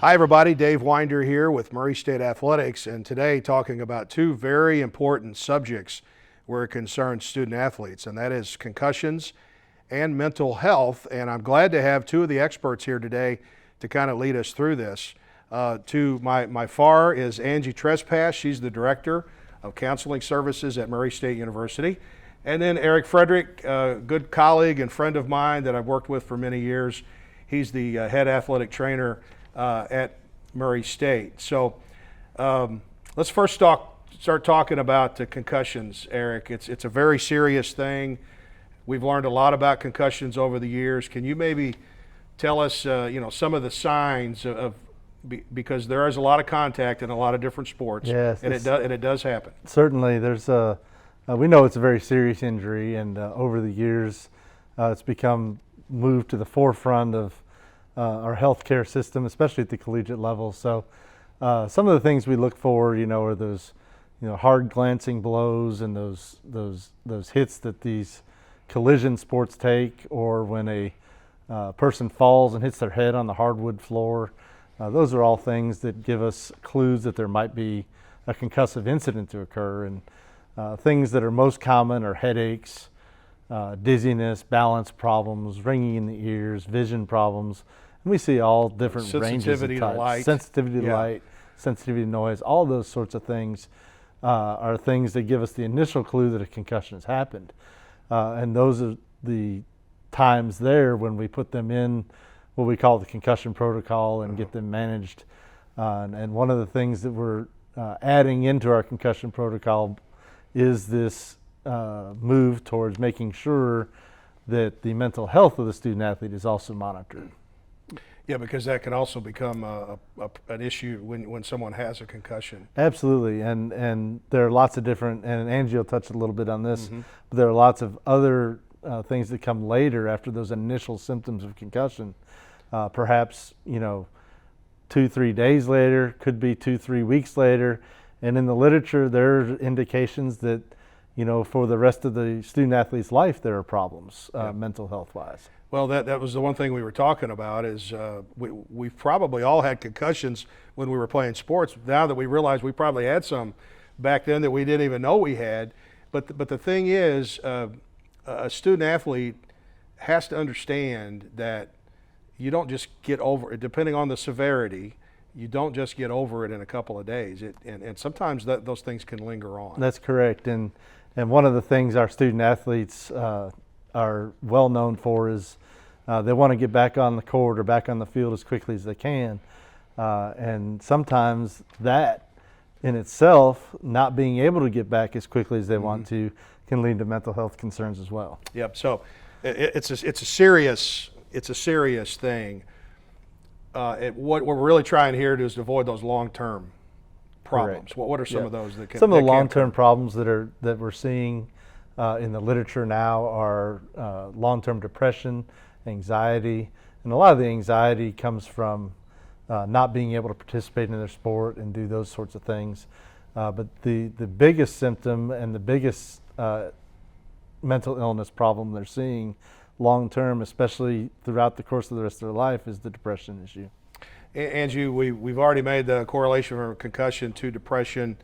Hi everybody, Dave Winder here with Murray State Athletics, and today talking about two very important subjects where it concerns student athletes, and that is concussions and mental health. And I'm glad to have two of the experts here today to kind of lead us through this. To my far is Angie Trespass. She's the Director of Counseling Services at Murray State University. And then Eric Frederick, a good colleague and friend of mine that I've worked with for many years. He's the head athletic trainer at Murray State. So let's first start talking about the concussions, Eric. It's a very serious thing. We've learned a lot about concussions over the years. Can you maybe tell us, some of the signs because there is a lot of contact in a lot of different sports, yes, and it does happen. Certainly, we know it's a very serious injury, and over the years, it's become moved to the forefront of our healthcare system, especially at the collegiate level. So some of the things we look for, are those, hard glancing blows and those hits that these collision sports take, or when a person falls and hits their head on the hardwood floor. Those are all things that give us clues that there might be a concussive incident to occur. And things that are most common are headaches, dizziness, balance problems, ringing in the ears, vision problems. And we see all different ranges of types. Sensitivity to light, sensitivity to noise, all those sorts of things are things that give us the initial clue that a concussion has happened. And those are the times there when we put them in what we call the concussion protocol and get them managed. And one of the things that we're adding into our concussion protocol is this move towards making sure that the mental health of the student athlete is also monitored. Yeah, because that can also become an issue when someone has a concussion. Absolutely, and there are lots of different, and Angie will touch a little bit on this, but there are lots of other things that come later after those initial symptoms of concussion. Perhaps, 2-3 days later, could be 2-3 weeks later. And in the literature, there are indications that, for the rest of the student athlete's life, there are problems mental health wise. Well, that was the one thing we were talking about is we've probably all had concussions when we were playing sports. Now that we realize we probably had some back then that we didn't even know we had. But the thing is, a student athlete has to understand that you don't just get over it, depending on the severity. You don't just get over it in a couple of days. And sometimes those things can linger on. That's correct. And one of the things our student athletes are well known for is they want to get back on the court or back on the field as quickly as they can. And sometimes that in itself, not being able to get back as quickly as they want to, can lead to mental health concerns as well. Yep. So it's a serious thing. What we're really trying here to is to avoid those long-term problems. Correct. What are some of those that can? Some of the long-term problems that we're seeing in the literature now are long-term depression, anxiety, and a lot of the anxiety comes from not being able to participate in their sport and do those sorts of things. But the biggest symptom and the biggest mental illness problem they're seeing long-term, especially throughout the course of the rest of their life, is the depression issue. Angie, we've already made the correlation from concussion to depression,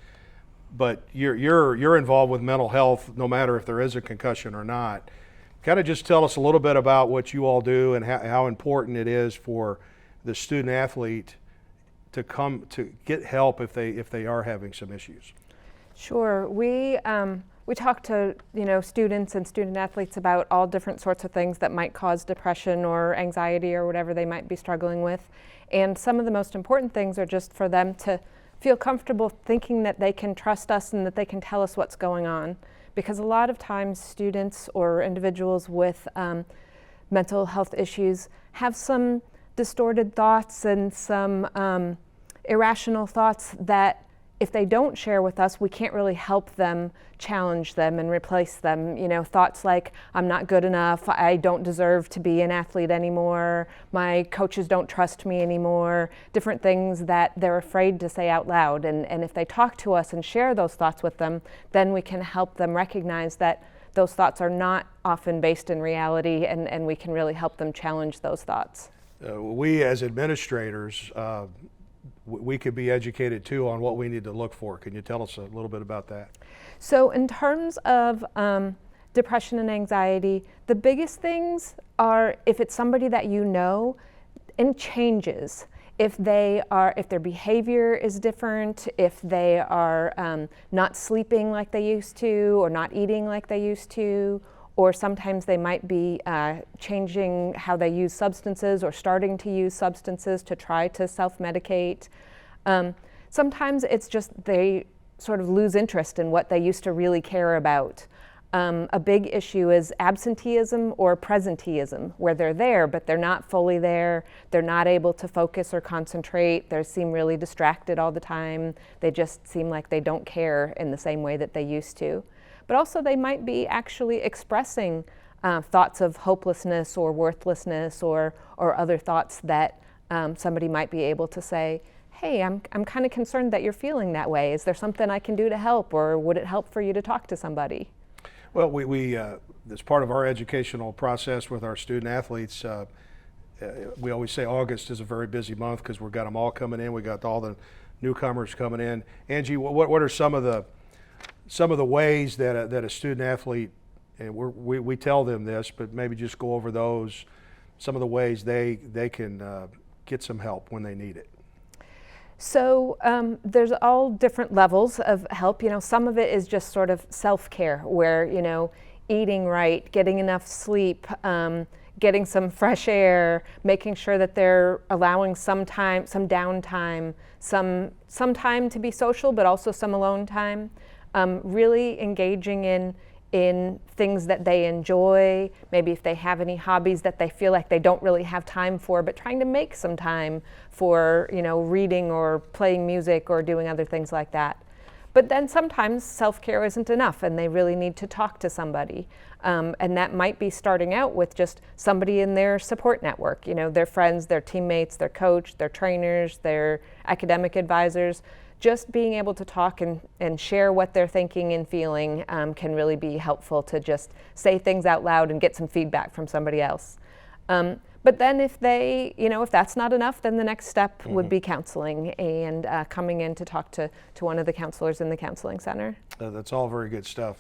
but you're involved with mental health no matter if there is a concussion or not. Kind of just tell us a little bit about what you all do and how important it is for the student athlete to come to get help if they are having some issues. Sure. We talk to students and student athletes about all different sorts of things that might cause depression or anxiety or whatever they might be struggling with. And some of the most important things are just for them to feel comfortable thinking that they can trust us and that they can tell us what's going on. Because a lot of times students or individuals with mental health issues have some distorted thoughts and some irrational thoughts that if they don't share with us, we can't really help them challenge them and replace them. Thoughts like, I'm not good enough, I don't deserve to be an athlete anymore, my coaches don't trust me anymore, different things that they're afraid to say out loud. And if they talk to us and share those thoughts with them, then we can help them recognize that those thoughts are not often based in reality, and we can really help them challenge those thoughts. We as administrators, we could be educated too on what we need to look for. Can you tell us a little bit about that? So in terms of depression and anxiety, the biggest things are if it's somebody that you know and changes. If their behavior is different, if they are not sleeping like they used to, or not eating like they used to, or sometimes they might be changing how they use substances or starting to use substances to try to self-medicate. Sometimes it's just they sort of lose interest in what they used to really care about. A big issue is absenteeism or presenteeism, where they're there, but they're not fully there. They're not able to focus or concentrate. They seem really distracted all the time. They just seem like they don't care in the same way that they used to. But also they might be actually expressing thoughts of hopelessness or worthlessness or other thoughts that somebody might be able to say, hey, I'm kind of concerned that you're feeling that way. Is there something I can do to help, or would it help for you to talk to somebody? Well, we as part of our educational process with our student athletes, we always say August is a very busy month because we've got them all coming in. We got all the newcomers coming in. Angie, what are some of the ways that a student athlete, and we tell them this, but maybe just go over those, some of the ways they can get some help when they need it? So there's all different levels of help. You know, some of it is just sort of self-care, where, you know, eating right, getting enough sleep, getting some fresh air, making sure that they're allowing some time, some downtime, some time to be social, but also some alone time. Really engaging in things that they enjoy, maybe if they have any hobbies that they feel like they don't really have time for, but trying to make some time for, you know, reading or playing music or doing other things like that. But then sometimes self-care isn't enough and they really need to talk to somebody. And that might be starting out with just somebody in their support network, you know, their friends, their teammates, their coach, their trainers, their academic advisors. Just being able to talk and share what they're thinking and feeling can really be helpful to just say things out loud and get some feedback from somebody else. But then if that's not enough, then the next step would be counseling and coming in to talk to one of the counselors in the counseling center. That's all very good stuff.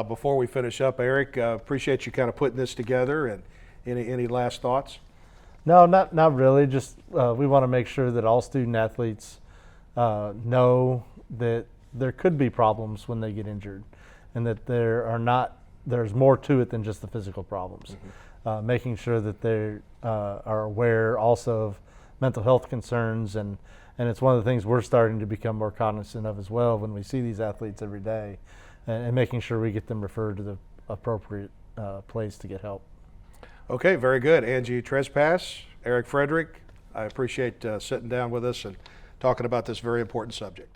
Before we finish up, Eric, appreciate you kind of putting this together, and any last thoughts? No, not really. Just we want to make sure that all student athletes know that there could be problems when they get injured, and that there's more to it than just the physical problems. Making sure that they are aware also of mental health concerns, and it's one of the things we're starting to become more cognizant of as well when we see these athletes every day, and making sure we get them referred to the appropriate place to get help. Okay, very good. Angie Trespass, Eric Frederick, I appreciate sitting down with us and talking about this very important subject.